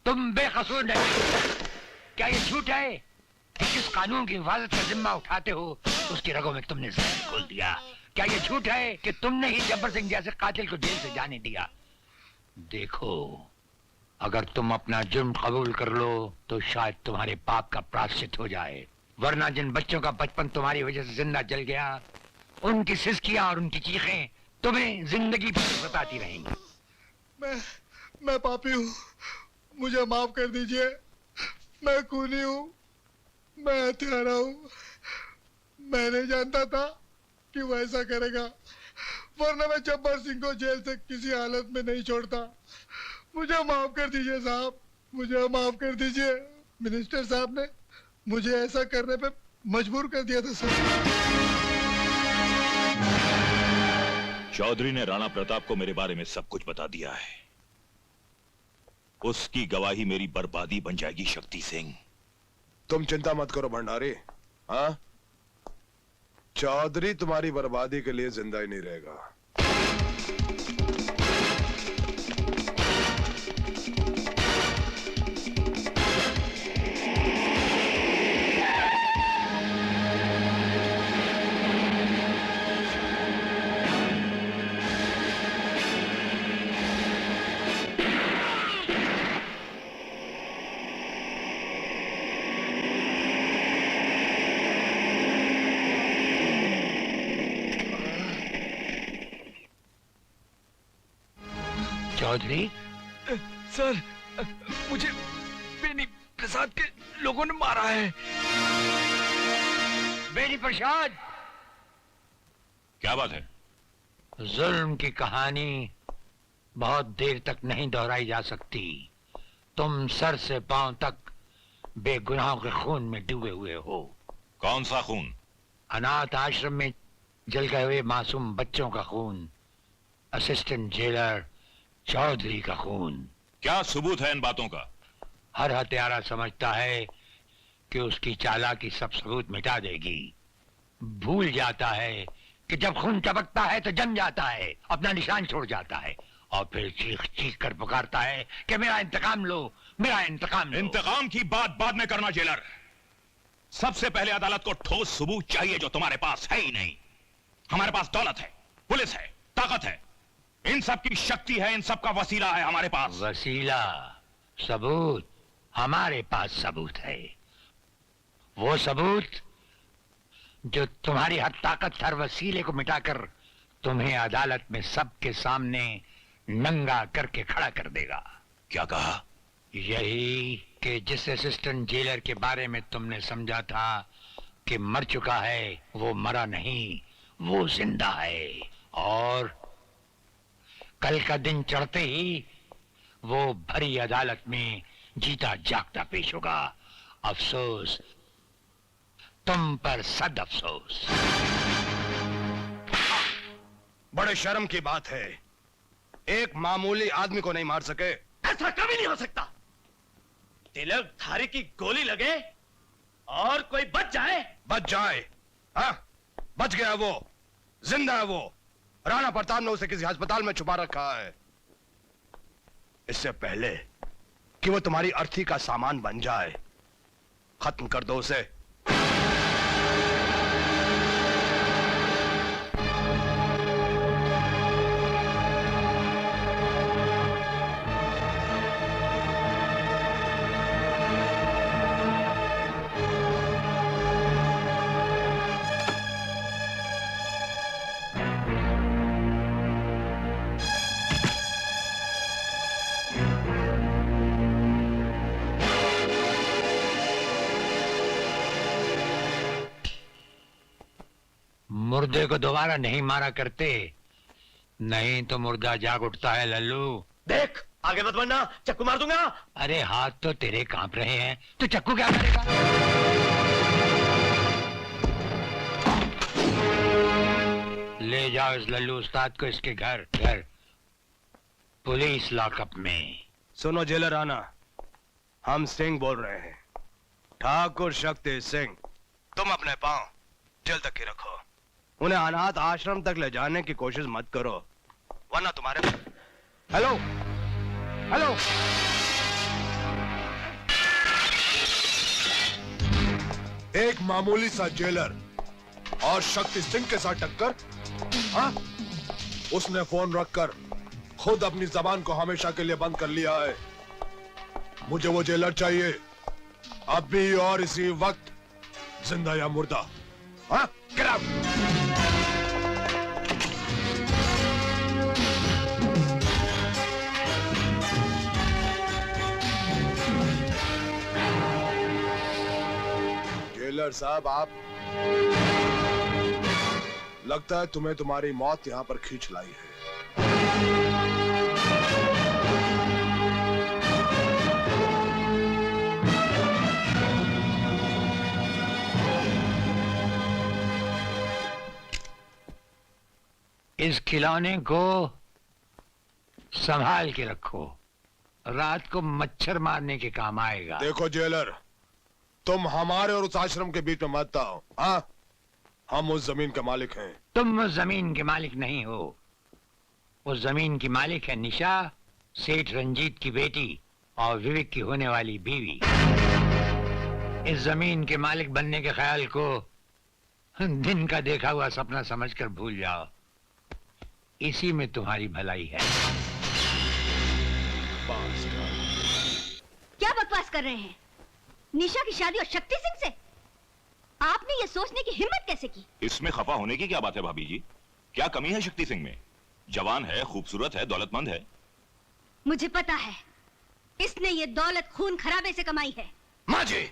तुम बेकसूर नहीं। क्या ये झूठ है कि जिस कानून की हिफाजत का जिम्मा उठाते हो उसकी रगों में तुमने जहर घोल दिया? क्या ये झूठ है कि तुमने ही जब्बर सिंह जैसे कातिल को जेल से जाने दिया? देखो, अगर तुम अपना जुर्म कबूल कर लो तो शायद तुम्हारे पाप का प्रायश्चित हो जाए, वरना जिन बच्चों का बचपन तुम्हारी वजह से जिंदा जल गया, उनकी सिसकियां और उनकी चीखें तुम्हें जिंदगी भर सताती रहेंगी। मैं पापी हूँ, मुझे माफ कर दीजिए। मैं खूनी हूँ, मैं हत्यारा हूँ। मैं नहीं जानता था कि वो ऐसा करेगा, वरना मैं जब्बार सिंह को जेल से किसी हालत में नहीं छोड़ता। मुझे माफ कर दीजिए साहब, मुझे माफ कर दीजिए। मिनिस्टर साहब ने मुझे ऐसा करने पे मजबूर कर दिया था सर। चौधरी ने राणा प्रताप को मेरे बारे में सब कुछ बता दिया है। उसकी गवाही मेरी बर्बादी बन जाएगी शक्ति सिंह। तुम चिंता मत करो भंडारी। हाँ, चौधरी तुम्हारी बर्बादी के लिए जिंदा ही नहीं रहेगा। चौधरी सर, मुझे बेनी प्रसाद के लोगों ने मारा है। बेनी प्रसाद? क्या बात है? जुल्म की कहानी बहुत देर तक नहीं दोहराई जा सकती। तुम सर से पांव तक बेगुनाहों के खून में डूबे हुए हो। कौन सा खून? अनाथ आश्रम में जल गए हुए मासूम बच्चों का खून, असिस्टेंट जेलर चौधरी का खून। क्या सबूत है इन बातों का? हर हत्यारा समझता है कि उसकी चालाकी सब सबूत मिटा देगी। भूल जाता है कि जब खून टपकता है तो जम जाता है, अपना निशान छोड़ जाता है और फिर चीख चीख कर पुकारता है कि मेरा इंतकाम लो, मेरा इंतकाम लो। इंतकाम की बात बाद में करना जेलर। सबसे पहले अदालत को ठोस सबूत चाहिए जो तुम्हारे पास है ही नहीं। हमारे पास दौलत है, पुलिस है, ताकत है, इन सब की शक्ति है, इन सब का वसीला है हमारे पास। वसीला, सबूत? हमारे पास सबूत है। वो सबूत जो तुम्हारी हर ताकत, हर वसीले को मिटाकर तुम्हें अदालत में सबके सामने नंगा करके खड़ा कर देगा। क्या कहा? यही कि जिस असिस्टेंट जेलर के बारे में तुमने समझा था कि मर चुका है, वो मरा नहीं, वो जिंदा है। और कल का दिन चढ़ते ही वो भरी अदालत में जीता जागता पेश होगा। अफसोस तुम पर, सद अफसोस। बड़े शर्म की बात है, एक मामूली आदमी को नहीं मार सके। ऐसा कभी नहीं हो सकता। तिलक धारी की गोली लगे और कोई बच जाए। बच जाए? हाँ, बच गया वो, जिंदा है वो। राणा प्रताप ने उसे किसी अस्पताल में छुपा रखा है। इससे पहले कि वो तुम्हारी अर्थी का सामान बन जाए, खत्म कर दो उसे। मुर्दे को दोबारा नहीं मारा करते, नहीं तो मुर्दा जाग उठता है लल्लू। देख, आगे मत बढ़ना, चक्कू मार दूंगा। अरे हाथ तो तेरे कांप रहे हैं, तो चक्कू क्या करेगा? ले जाओ इस लल्लू उस्ताद को इसके घर पुलिस लॉकअप में। सुनो जेलर राणा, हम सिंह बोल रहे हैं, ठाकुर शक्ति सिंह। तुम अपने पांव जेल तक ही रखो, उन्हें अनाथ आश्रम तक ले जाने की कोशिश मत करो, वरना तुम्हारे। हेलो हेलो, एक मामूली सा जेलर और शक्ति सिंह के साथ टक्कर? हाँ? उसने फोन रखकर खुद अपनी जबान को हमेशा के लिए बंद कर लिया है। मुझे वो जेलर चाहिए, अभी और इसी वक्त, जिंदा या मुर्दा। हाँ? Get out! जेलर साहब, आप, लगता है तुम्हें तुम्हारी मौत यहां पर खींच लाई है। इस खिलौने को संभाल के रखो, रात को मच्छर मारने के काम आएगा। देखो जेलर, तुम हमारे और उस आश्रम के बीच में मत आओ। हाँ? हम उस जमीन के मालिक हैं। तुम उस जमीन के मालिक नहीं हो, उस जमीन की मालिक है निशा, सेठ रंजीत की बेटी और विवेक की होने वाली बीवी। इस जमीन के मालिक बनने के ख्याल को दिन का देखा हुआ सपना समझकर भूल जाओ, इसी में तुम्हारी भलाई है। क्या बकवास कर रहे हैं? निशा की शादी और शक्ति सिंह से? आपने ये सोचने की हिम्मत कैसे की? इसमें खफा होने की क्या बात है भाभी जी? क्या कमी है शक्ति सिंह में? जवान है, खूबसूरत है, दौलतमंद है। मुझे पता है, इसने ये दौलत खून खराबे से कमाई है। माँ जी!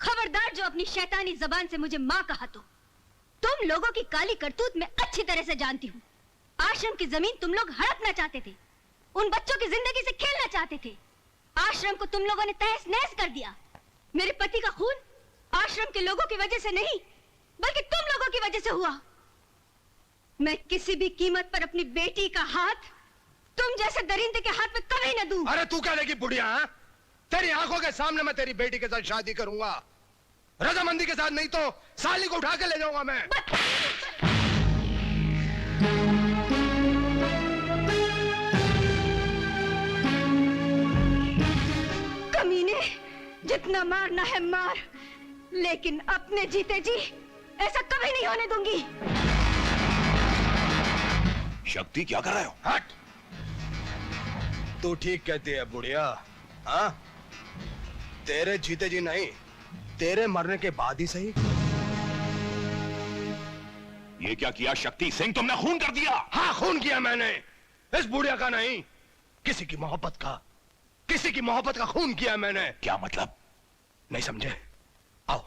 खबरदार जो अपनी शैतानी जबान से मुझे माँ कहा तो। तुम लोगों की काली करतूत मैं अच्छी तरह से जानती हूँ। आश्रम की जमीन तुम लोग हड़पना चाहते थे, उन बच्चों की जिंदगी से खेलना चाहते थे। आश्रम को तुम लोगों ने तहस नहस कर दिया। मेरे पति का खून आश्रम के लोगों की वजह से नहीं, बल्कि तुम लोगों की वजह से हुआ। मैं किसी भी कीमत पर अपनी बेटी का हाथ तुम जैसे दरिंदे के हाथ में कभी न दूं। अरे तू क्या लेगी बुढ़िया? हाँ? तेरी आंखों के सामने मैं तेरी बेटी के साथ शादी करूंगा, रजामंदी के साथ, नहीं तो साली को उठा के ले जाऊंगा मैं। कमीने, जितना मारना है मार, लेकिन अपने जीते जी ऐसा कभी नहीं होने दूंगी। शक्ति क्या कर रहे हो? हट! तू ठीक कहती है बुढ़िया। हाँ? तेरे जीते जी नहीं, तेरे मरने के बाद ही सही। ये क्या किया शक्ति सिंह? तुमने खून कर दिया। हाँ, खून किया मैंने। इस बुढ़िया का नहीं, किसी की मोहब्बत का, किसी की मोहब्बत का खून किया मैंने। क्या मतलब? नहीं समझे? आओ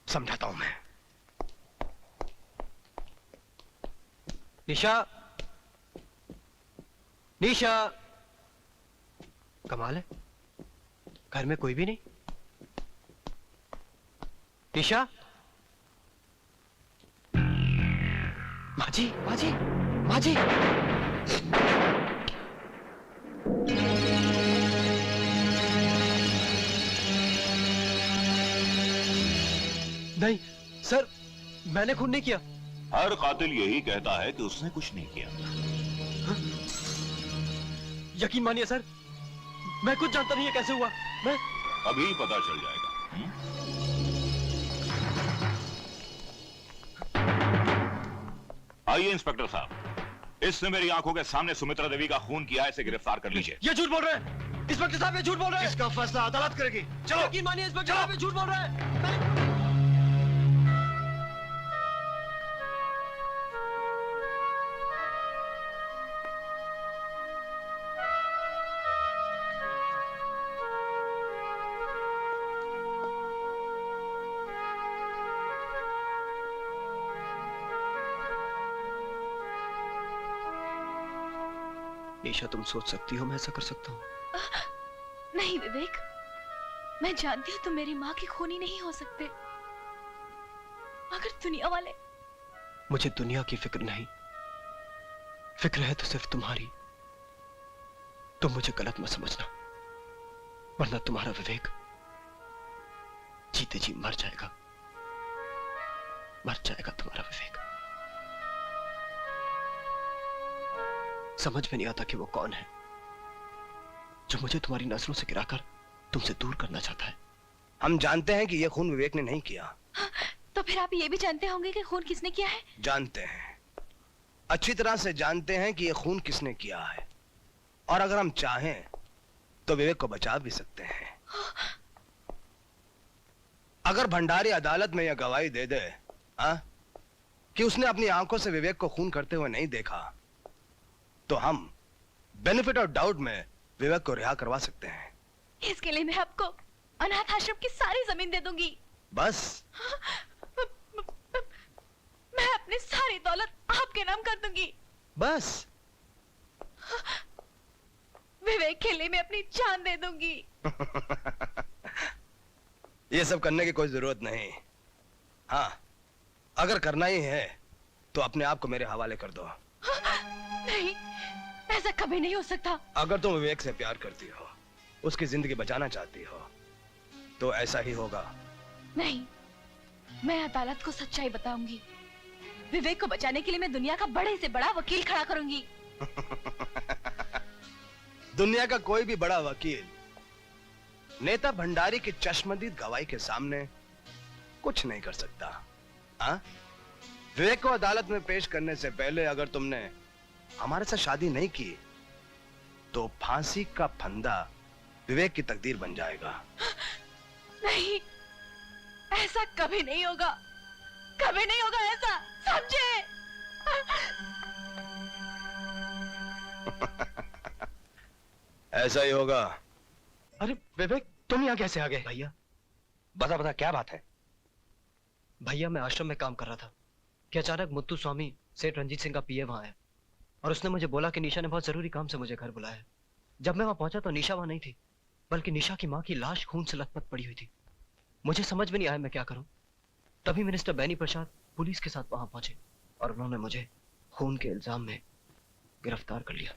समझाता हूं मैं। निशा, निशा, कमाल है, घर में कोई भी नहीं। निशा, माजी, माजी, माजी। नहीं सर, मैंने खून नहीं किया। हर कातिल यही कहता है कि उसने कुछ नहीं किया। यकीन मानिए सर, मैं कुछ जानता नहीं है कैसे हुआ। मैं अभी पता चल जाएगा। आइए इंस्पेक्टर साहब, इसने मेरी आंखों के सामने सुमित्रा देवी का खून किया है, इसे गिरफ्तार कर लीजिए। ये झूठ बोल रहे हैं इंस्पेक्टर साहब, ये झूठ बोल रहे हैं। इसका फैसला अदालत करेगी। चलो। यकीन मानिए इंस्पेक्टर साहब, ये झूठ बोल रहे हैं। निशा, तुम सोच सकती हो मैं ऐसा कर सकता हूँ? नहीं विवेक, मैं जानती हूँ तुम मेरी माँ की खूनी नहीं हो सकते, मगर दुनिया वाले। मुझे दुनिया की फिक्र नहीं, फिक्र है तो सिर्फ तुम्हारी। तुम मुझे गलत मत समझना, वरना तुम्हारा विवेक जीते जी मर जाएगा, मर जाएगा तुम्हारा विवेक। समझ में नहीं आता कि वो कौन है जो मुझे तुम्हारी नजरों से गिराकर तुमसे दूर करना चाहता है। हम जानते हैं कि यह खून विवेक ने नहीं किया। तो फिर आप ये भी जानते होंगे कि खून किसने किया है? जानते हैं, अच्छी तरह से जानते हैं कि ये खून किसने किया है, और अगर हम चाहें तो विवेक को बचा भी सकते हैं। अगर भंडारी अदालत में यह गवाही दे दे कि उसने अपनी आंखों से विवेक को खून करते हुए नहीं देखा, तो हम बेनिफिट ऑफ डाउट में विवेक को रिहा करवा सकते हैं। इसके लिए मैं आपको अनाथ आश्रम की सारी जमीन दे दूंगी। बस? मैं अपनी सारी दौलत आपके नाम कर दूंगी। बस? विवेक के लिए मैं अपनी जान दे दूंगी। ये सब करने की कोई जरूरत नहीं। हाँ, अगर करना ही है तो अपने आप को मेरे हवाले कर दो। नहीं, ऐसा कभी नहीं हो सकता। अगर तुम विवेक से प्यार करती हो, उसकी जिंदगी बचाना चाहती हो, तो ऐसा ही होगा। नहीं, मैं अदालत को सच्चाई बताऊंगी। विवेक को बचाने के लिए मैं दुनिया का बड़े से बड़ा वकील खड़ा करूंगी। दुनिया का कोई भी बड़ा वकील नेता भंडारी की चश्मदीद गवाही के सामने कुछ नहीं कर सकता। हाँ? विवेक को अदालत में पेश करने से पहले अगर तुमने हमारे साथ शादी नहीं की, तो फांसी का फंदा विवेक की तकदीर बन जाएगा। नहीं, ऐसा कभी नहीं होगा, कभी नहीं होगा ऐसा, समझे? ऐसा ही होगा। अरे विवेक, तुम यहाँ कैसे आ गए? भैया बता बता क्या बात है? भैया, मैं आश्रम में काम कर रहा था कि अचानक मुत्तु स्वामी सेठ रंजीत सिंह का पीए वहां आया और उसने मुझे बोला कि निशा ने बहुत जरूरी काम से मुझे घर बुलाया। जब मैं वहां पहुंचा तो निशा वहां नहीं थी, बल्कि निशा की माँ की लाश खून से लथपथ पड़ी हुई थी। मुझे समझ में नहीं आया मैं क्या करूं। तभी मिनिस्टर बैनी प्रसाद पुलिस के साथ वहां पहुंचे और उन्होंने मुझे खून के इल्जाम में गिरफ्तार कर लिया।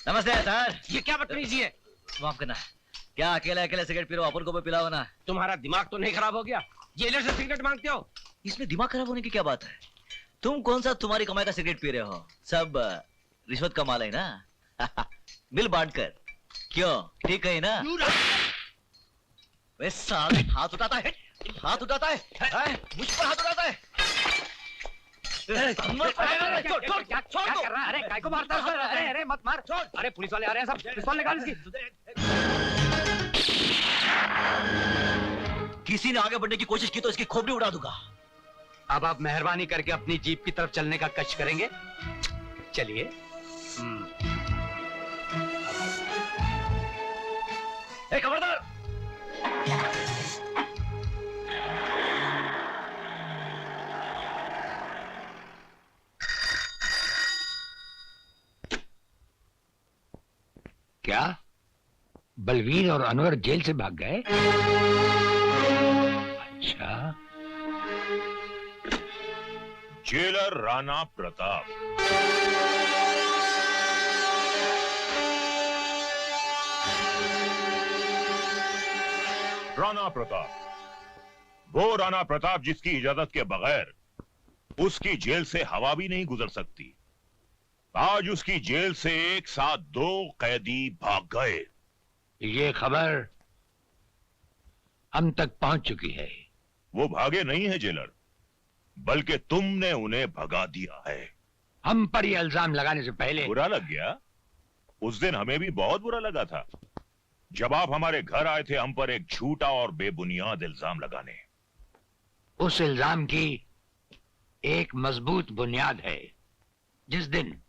नमस्ते सर। ये क्या बदतमीजी है? माफ करना, क्या अकेले अकेले सिगरेट पी रहे हो? अपन को भी पिलाओ ना। तुम्हारा दिमाग तो नहीं खराब हो गया? जेलर से सिगरेट मांगते हो? इसमें दिमाग खराब होने की क्या बात है? तुम कौन सा तुम्हारी कमाई का सिगरेट पी रहे हो? सब रिश्वत का माल है ना। बिल बांट कर। क्यों, ठीक है ना? वे साले हाथ उठाता है, हाथ उठाता है, मुझ पर हाथ उठाता है। क्या कर रहा है? अरे काय को मारता है? अरे अरे मत मार। अरे पुलिस वाले आ रहे हैं सब, पिस्तौल निकाल इसकी। किसी ने आगे बढ़ने की कोशिश की तो इसकी खोपड़ी उड़ा दूंगा। अब आप मेहरबानी करके अपनी जीप की तरफ चलने का कष्ट करेंगे? चलिए। खबरदार! क्या बलवीर और अनवर जेल से भाग गए? अच्छा। जेलर राणा प्रताप। राणा प्रताप, वो राणा प्रताप जिसकी इजाजत के बगैर उसकी जेल से हवा भी नहीं गुजर सकती। आज उसकी जेल से एक साथ 2 कैदी भाग गए। ये खबर हम तक पहुंच चुकी है। वो भागे नहीं है जेलर, बल्कि तुमने उन्हें भगा दिया है। हम पर ये इल्जाम लगाने से पहले बुरा लग गया? उस दिन हमें भी बहुत बुरा लगा था जब आप हमारे घर आए थे हम पर एक झूठा और बेबुनियाद इल्जाम लगाने। उस इल्जाम की एक मजबूत बुनियाद है। जिस दिन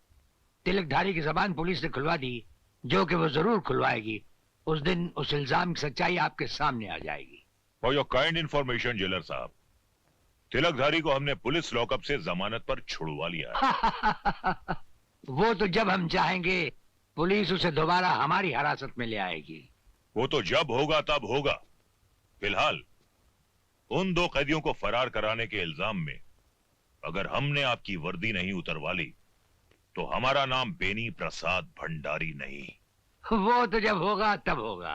तिलकधारी की जबान पुलिस ने खुलवा दी, जो कि वो जरूर खुलवाएगी, उस दिन उस इल्जाम की सच्चाई आपके सामने आ जाएगी। For your kind information jailer साहब, तिलकधारी को हमने पुलिस लॉकअप से जमानत पर छुड़वा लिया है। वो तो जब हम चाहेंगे पुलिस उसे दोबारा हमारी हिरासत में ले आएगी। वो तो जब होगा तब होगा। फिलहाल उन 2 कैदियों को फरार कराने के इल्जाम में अगर हमने आपकी वर्दी नहीं उतरवा ली तो हमारा नाम बेनी प्रसाद भंडारी नहीं। वो तो जब होगा तब होगा।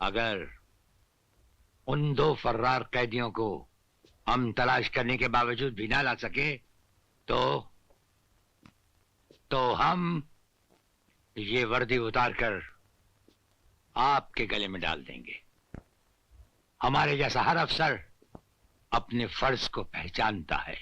अगर उन 2 फर्रार कैदियों को हम तलाश करने के बावजूद भी ना ला सके तो हम ये वर्दी उतारकर आपके गले में डाल देंगे। हमारे जैसा हर अफसर अपने फर्ज को पहचानता है।